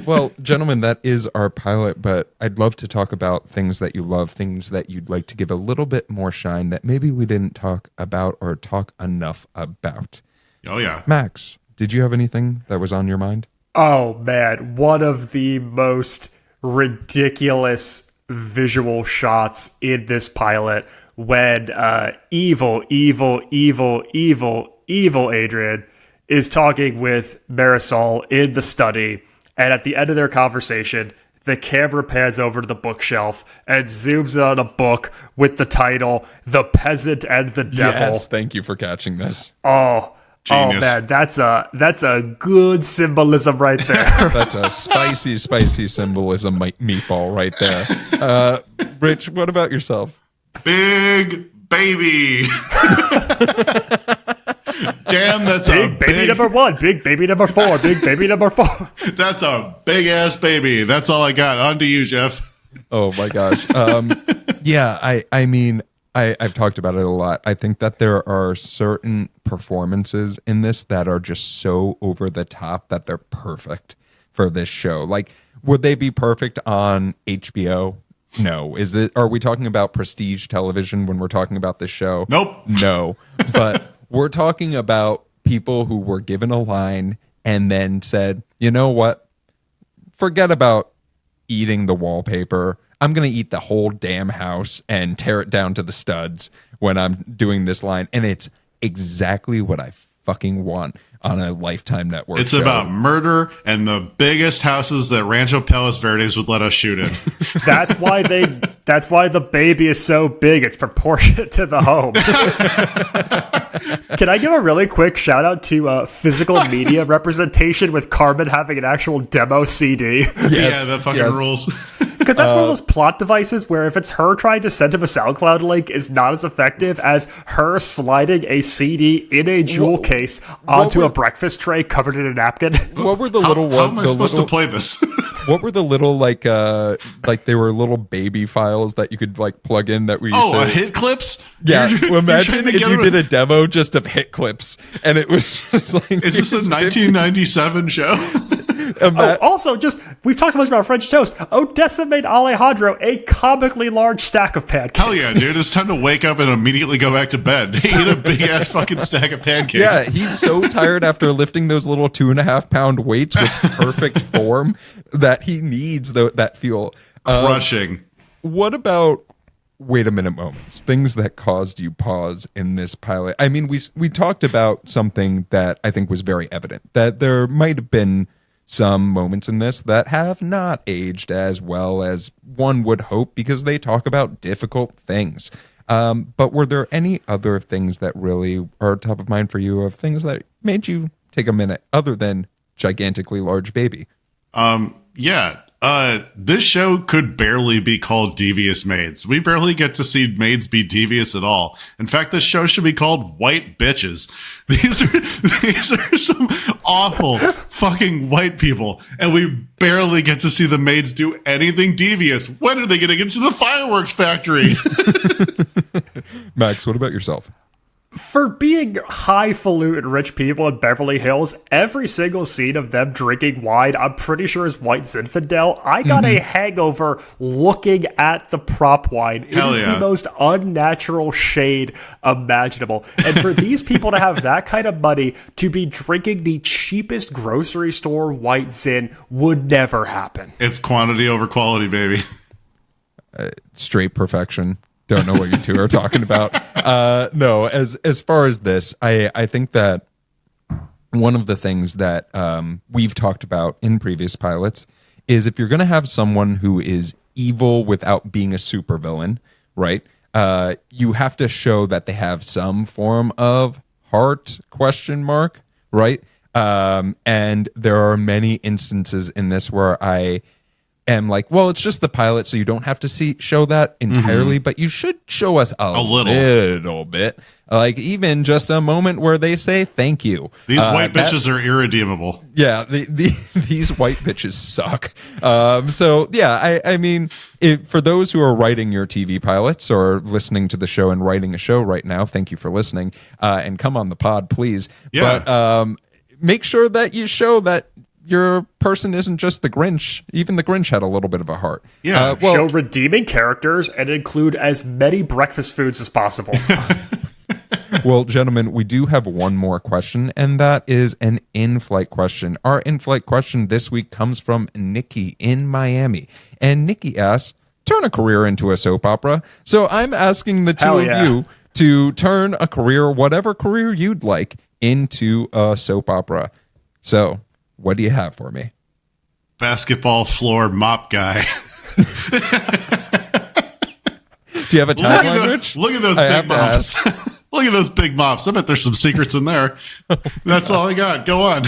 Well, gentlemen, that is our pilot, but I'd love to talk about things that you love, things that you'd like to give a little bit more shine that maybe we didn't talk about or talk enough about. Oh, yeah. Max, did you have anything that was on your mind? Oh, man. One of the most ridiculous visual shots in this pilot when evil Adrian is talking with Marisol in the study, and at the end of their conversation the camera pans over to the bookshelf and zooms on a book with the title The Peasant and the Devil. Yes, thank you for catching this. Genius. Oh man, that's a good symbolism right there. That's a spicy symbolism meatball right there. Rich, what about yourself? Big baby. Damn, that's big baby number 1, big baby number 4, big baby number 4. That's a big ass baby. That's all I got. On to you, Geoff. Oh my gosh. Yeah, I mean, I've talked about it a lot. I think that there are certain performances in this that are just so over the top that they're perfect for this show. Like, would they be perfect on HBO? No. Are we talking about prestige television when we're talking about this show? Nope. No. But we're talking about people who were given a line and then said, you know what? Forget about eating the wallpaper. I'm going to eat the whole damn house and tear it down to the studs when I'm doing this line. And it's exactly what I fucking want on a Lifetime Network It's show. about murder and the biggest houses that Rancho Palos Verdes would let us shoot in. That's why the baby is so big. It's proportionate to the homes. Can I give a really quick shout out to physical media representation with Carmen having an actual demo CD? Yeah, that fucking rules. Because that's one of those plot devices where if it's her trying to send him a SoundCloud link is not as effective as her sliding a CD in a jewel case onto a breakfast tray covered in a napkin. What were the little ones? How am I supposed to play this? What were the little like they were little baby files that you could like plug in that we hit clips? Yeah, imagine if you did a demo just of hit clips and it was just like is this a 1997 show? Also, just we've talked so much about French toast. Odessa made Alejandro a comically large stack of pancakes. Hell yeah, dude! It's time to wake up and immediately go back to bed. He ate a big ass fucking stack of pancakes. Yeah, he's so tired after lifting those little 2.5 pound weights with perfect form that he needs that fuel. Crushing. What about wait a minute moments? Things that caused you pause in this pilot. I mean, we talked about something that I think was very evident, that there might have been some moments in this that have not aged as well as one would hope because they talk about difficult things. But were there any other things that really are top of mind for you of things that made you take a minute other than gigantically large baby? Yeah. this show could barely be called Devious Maids. We barely get to see maids be devious at all. In fact, this show should be called White Bitches. These are some awful fucking white people, and we barely get to see the maids do anything devious. When are they going to get to the fireworks factory? Max, what about yourself? For being highfalutin rich people in Beverly Hills, every single scene of them drinking wine, I'm pretty sure is White Zinfandel. I got a hangover looking at the prop wine. It is the most unnatural shade imaginable. And for these people to have that kind of money to be drinking the cheapest grocery store White Zin would never happen. It's quantity over quality, baby. Straight perfection. Don't know what you two are talking about. No, as far as this, I think that one of the things that we've talked about in previous pilots is if you're going to have someone who is evil without being a supervillain, right? You have to show that they have some form of heart, ? Right? And there are many instances in this where I am like, well, it's just the pilot, so you don't have to show that entirely, but you should show us a little bit. Like even just a moment where they say thank you. These white bitches are irredeemable. Yeah, these white bitches suck. So yeah, I mean, for those who are writing your TV pilots or listening to the show and writing a show right now, thank you for listening, and come on the pod, please. Yeah. But make sure that you show that your person isn't just the Grinch. Even the Grinch had a little bit of a heart. Yeah. Show redeeming characters and include as many breakfast foods as possible. Well, gentlemen, we do have one more question, and that is an in-flight question. Our in-flight question this week comes from Nikki in Miami. And Nikki asks, turn a career into a soap opera. So I'm asking the two of you to turn a career, whatever career you'd like, into a soap opera. So what do you have for me? Basketball floor mop guy. Do you have a tagline, Rich? Look at those big mops. Look at those big mops. I bet there's some secrets in there. That's all I got. Go on.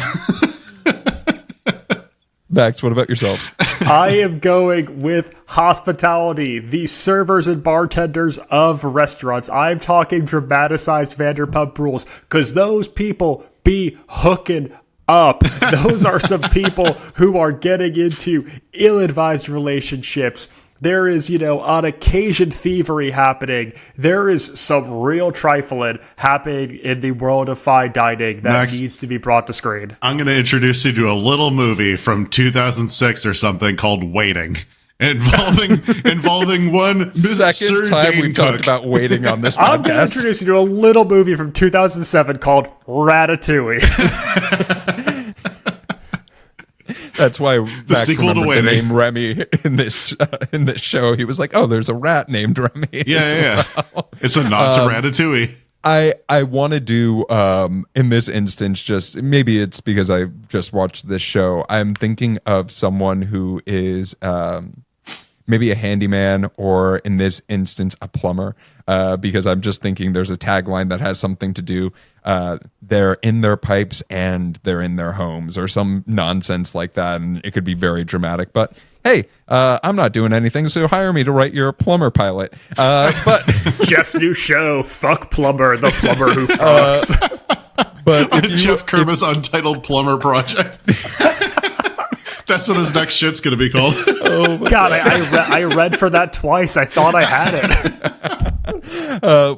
Max, what about yourself? I am going with hospitality, the servers and bartenders of restaurants. I'm talking dramatized Vanderpump Rules, because those people be hooking up. Those are some people who are getting into ill-advised relationships. There is, on occasion thievery happening. There is some real trifling happening in the world of fine dining that needs to be brought to screen. I'm going to introduce you to a little movie from 2006 or something called Waiting, involving one second time we've talked about waiting on this podcast. I'm going to introduce you to a little movie from 2007 called Ratatouille. That's why Max remembered the Waiting. name Remy in this show. He was like, "Oh, there's a rat named Remy." Yeah. It's a nod to Ratatouille. I want to do in this instance, just maybe it's because I just watched this show. I'm thinking of someone who is maybe a handyman, or in this instance, a plumber, because I'm just thinking there's a tagline that has something to do. They're in their pipes and they're in their homes, or some nonsense like that, and it could be very dramatic. But hey, I'm not doing anything, so hire me to write your plumber pilot. But Jeff's new show, Fuck Plumber, the plumber who fucks. But Geoff Kerbis' Untitled Plumber Project. That's what his next shit's going to be called. Oh God, I read for that twice. I thought I had it.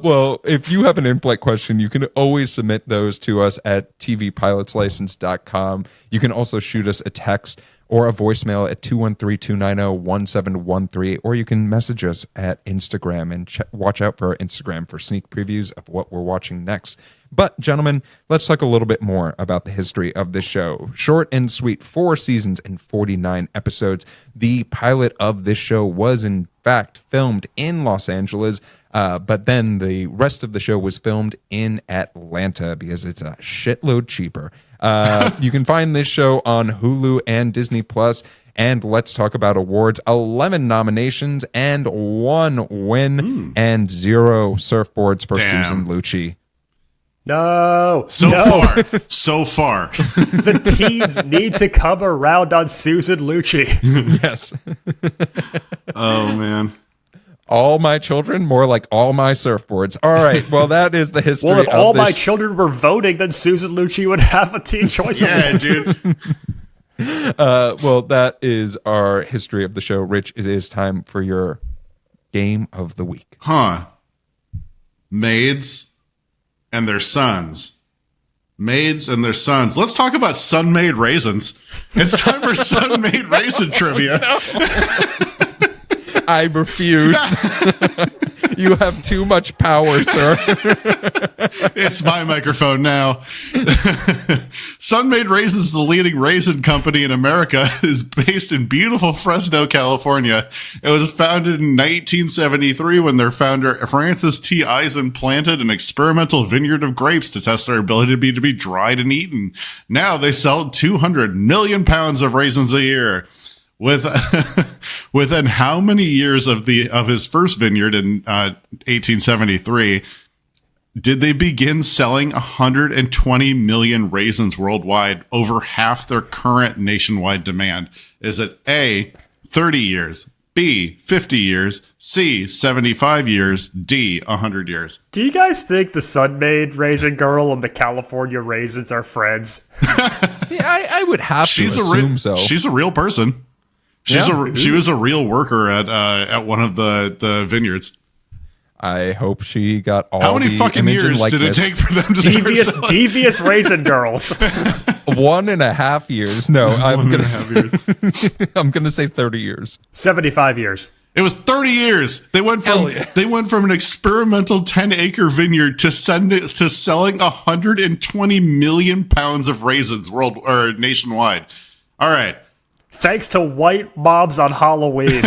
Well, if you have an in-flight question, you can always submit those to us at tvpilotslicense.com. You can also shoot us a text or a voicemail at 213-290-1713, or you can message us at Instagram, and watch out for our Instagram for sneak previews of what we're watching next. But, gentlemen, let's talk a little bit more about the history of this show. Short and sweet, 4 seasons and 49 episodes. The pilot of this show was, in fact, filmed in Los Angeles, but then the rest of the show was filmed in Atlanta because it's a shitload cheaper. You can find this show on Hulu and Disney Plus. And let's talk about awards. 11 nominations and 1 win, and 0 surfboards for Susan Lucci. No. So far. The teens need to come around on Susan Lucci. Yes. Oh, man. All my children, more like all my surfboards. All right. Well, that is the history Well, if of all this my children were voting, then Susan Lucci would have a Teen Choice Award. Dude. Well, that is our history of the show. Rich, it is time for your game of the week. Maids and their sons. Maids and their sons. Let's talk about Sun-Made raisins. It's time for Sun-Made raisin trivia. I refuse. You have too much power, sir. It's my microphone now. Sun-Made Raisins, the leading raisin company in America, is based in beautiful Fresno, California. It was founded in 1973 when their founder, Francis T. Eisen, planted an experimental vineyard of grapes to test their ability to be dried and eaten. Now they sell 200 million pounds of raisins a year. Within how many years of his first vineyard in 1873 did they begin selling 120 million raisins worldwide, over half their current nationwide demand? Is it A, 30 years, B, 50 years, C, 75 years, D, 100 years? Do you guys think the Sun-Made Raisin Girl and the California Raisins are friends? Yeah, I would have to assume so. She's a real person. She was a real worker at one of the vineyards. I hope she got all. How many fucking years did it take for them to start selling? Devious Raisin Girls. 1.5 years. No, I'm gonna say 30 years. 75 years. It was 30 years. They went from an experimental 10-acre vineyard to selling 120 million pounds of raisins nationwide. All right. Thanks to white mobs on Halloween.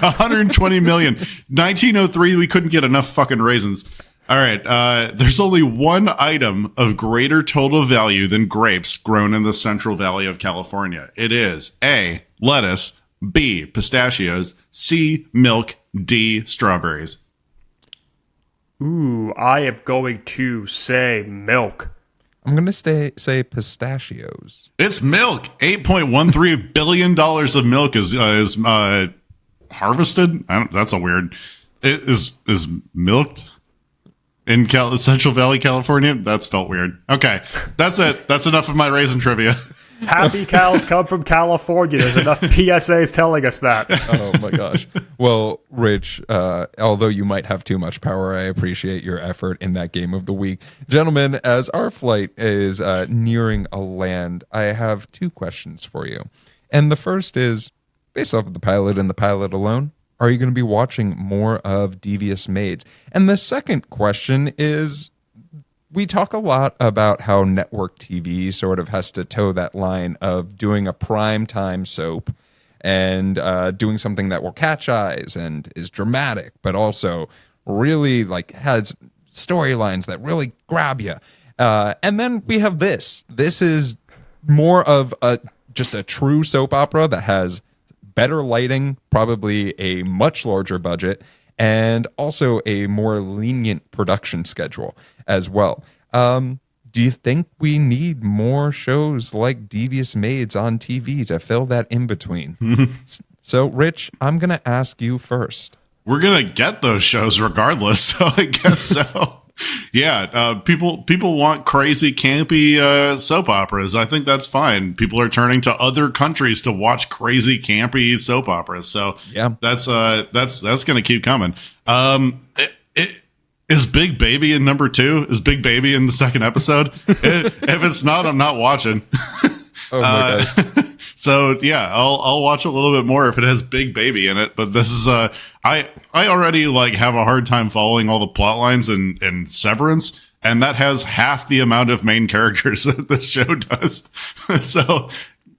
120 million. 1903, we couldn't get enough fucking raisins. All right. There's only one item of greater total value than grapes grown in the Central Valley of California. It is A, lettuce, B, pistachios, C, milk, D, strawberries. Ooh, I am going to say milk. I'm going to say pistachios. It's milk. $8.13 billion of milk is harvested. That's a weird. Is milked in Central Valley, California? That's felt weird. Okay, that's it. That's enough of my raisin trivia. Happy cows come from California. There's enough PSAs telling us that. Oh my gosh. Well, Rich, although you might have too much power, I appreciate your effort in that game of the week. Gentlemen, as our flight is nearing a land, I have two questions for you. And the first is, based off of the pilot and the pilot alone, are you going to be watching more of Devious Maids? And the second question is, we talk a lot about how network TV sort of has to toe that line of doing a primetime soap and doing something that will catch eyes and is dramatic, but also really like has storylines that really grab you. And then we have this. This is more of just a true soap opera that has better lighting, probably a much larger budget, and also a more lenient production schedule as well. Do you think we need more shows like Devious Maids on TV to fill that in between? So, Rich, I'm going to ask you first. We're going to get those shows regardless, so I guess so. Yeah, people want crazy, campy soap operas. I think that's fine. People are turning to other countries to watch crazy, campy soap operas. So yeah, that's going to keep coming. Is Big Baby in number 2? Is Big Baby in the second episode? If it's not, I'm not watching. Oh my gosh. So yeah, I'll watch a little bit more if it has Big Baby in it. But this is I already like have a hard time following all the plot lines in Severance, and that has half the amount of main characters that this show does. So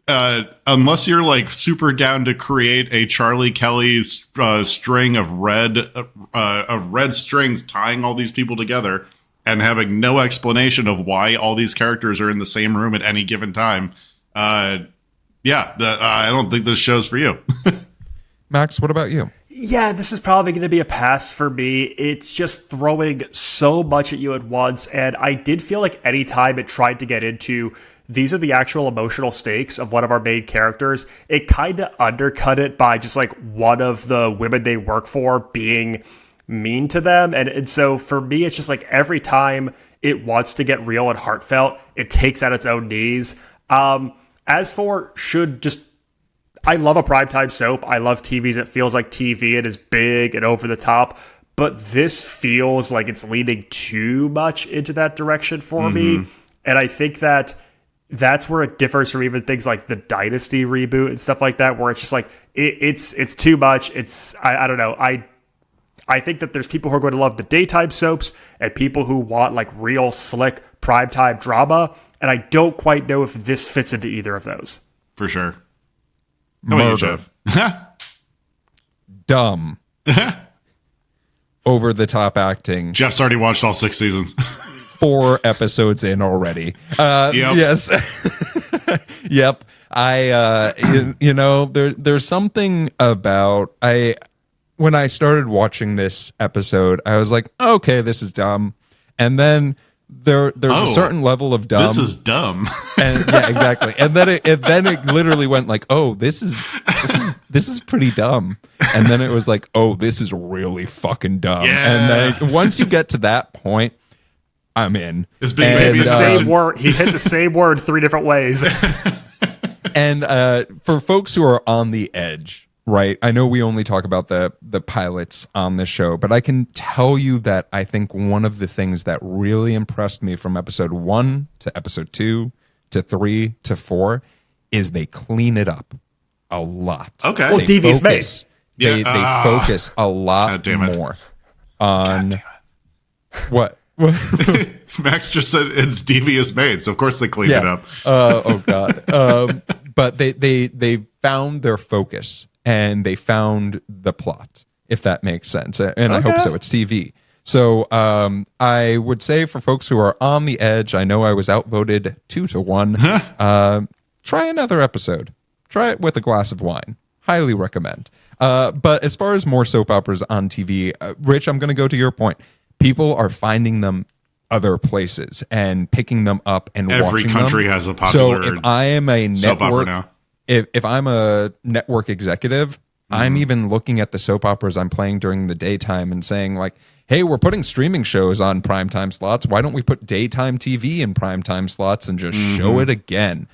unless you're like super down to create a Charlie Kelly string of red strings tying all these people together and having no explanation of why all these characters are in the same room at any given time, I don't think this show's for you. Max, what about you? Yeah, this is probably going to be a pass for me. It's just throwing so much at you at once, and I did feel like any time it tried to get into these are the actual emotional stakes of one of our main characters, it kind of undercut it by just like one of the women they work for being mean to them. And so for me, it's just like every time it wants to get real and heartfelt, it takes out its own knees. As for I love a primetime soap. I love TVs. It feels like TV. It is big and over the top. But this feels like it's leaning too much into that direction for me. And I think that's where it differs from even things like the Dynasty reboot and stuff like that, where it's just like, it's too much. I don't know. I think that there's people who are going to love the daytime soaps and people who want like real slick primetime drama. And I don't quite know if this fits into either of those. For sure. How about you, Jeff? Dumb. Over the top acting. Jeff's already watched all 6 seasons. 4 episodes in already. Yes. Yep. There's something about when I started watching this episode, I was like, okay, this is dumb. And then there's a certain level of dumb. This is dumb. And yeah, exactly. And then it literally went like, oh, this is pretty dumb. And then it was like, oh, this is really fucking dumb. Yeah. And then once you get to that point, I'm in. This big baby is same word. He hit the same word 3 different ways. And for folks who are on the edge, right? I know we only talk about the pilots on this show, but I can tell you that I think one of the things that really impressed me from episode 1 to episode 2 to 3 to 4 is they clean it up a lot. Okay. Well, Devious Maids. They focus a lot more on what? Max just said it's Devious Maids. Of course they clean it up. Oh God. But they found their focus and they found the plot, if that makes sense. And I hope so. It's TV. So I would say for folks who are on the edge, I know I was outvoted 2-1. Try another episode. Try it with a glass of wine. Highly recommend. But as far as more soap operas on TV, Rich, I'm going to go to your point. People are finding them other places and picking them up and watching them. Every country has a popular So if I am a soap opera network, now. if I'm a network executive, I'm even looking at the soap operas I'm playing during the daytime and saying like, hey, we're putting streaming shows on primetime slots. Why don't we put daytime TV in primetime slots and just show it again?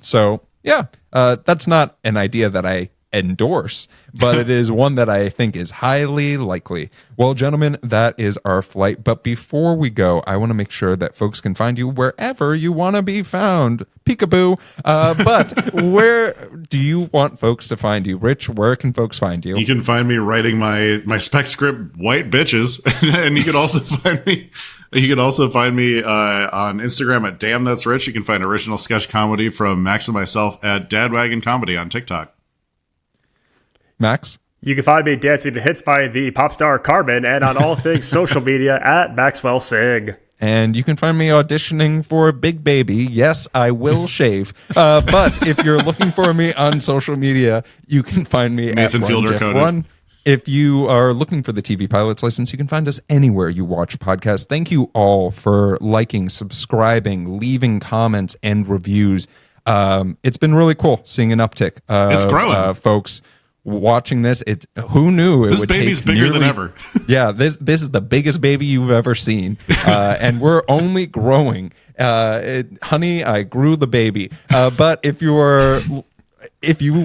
So yeah, that's not an idea that I endorse, but it is one that I think is highly likely. Well, gentlemen, that is our flight. But before we go, I want to make sure that folks can find you wherever you want to be found. Peekaboo. But where do you want folks to find you? Rich, where can folks find you? You can find me writing my spec script, White Bitches, and you can also find me. You can also find me on Instagram at Damn That's Rich. You can find original sketch comedy from Max and myself at Dadwagon Comedy on TikTok. Max? You can find me dancing to hits by the pop star Carmen and on all things social media at Maxwell Sig. And you can find me auditioning for Big Baby. Yes, I will shave. But if you're looking for me on social media, you can find me Nathan at Fielder Coded. Run. If you are looking for the TV Pilots license, you can find us anywhere you watch podcasts. Thank you all for liking, subscribing, leaving comments and reviews. It's been really cool seeing an uptick. It's growing. Folks watching this. Who knew it this would baby's take bigger than ever. Yeah, this is the biggest baby you've ever seen, and we're only growing. Honey, I grew the baby. But if you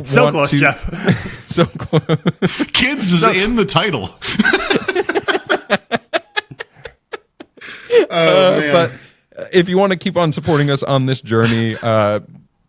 So want close, to, Jeff. so close. Kids is in the title. But if you want to keep on supporting us on this journey,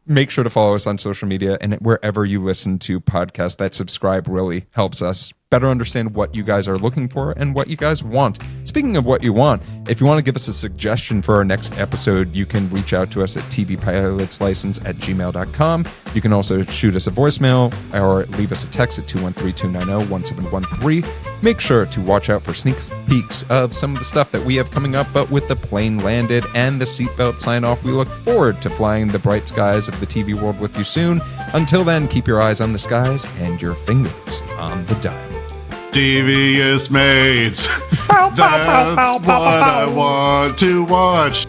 make sure to follow us on social media and wherever you listen to podcasts. That subscribe really helps us better understand what you guys are looking for and what you guys want. Speaking of what you want, if you want to give us a suggestion for our next episode, you can reach out to us at tvpilotslicense@gmail.com. You can also shoot us a voicemail or leave us a text at 213-290-1713. Make sure to watch out for sneak peeks of some of the stuff that we have coming up, but with the plane landed and the seatbelt sign off, we look forward to flying the bright skies of the TV world with you soon. Until then, keep your eyes on the skies and your fingers on the dial. Devious Maids. That's what I want to watch.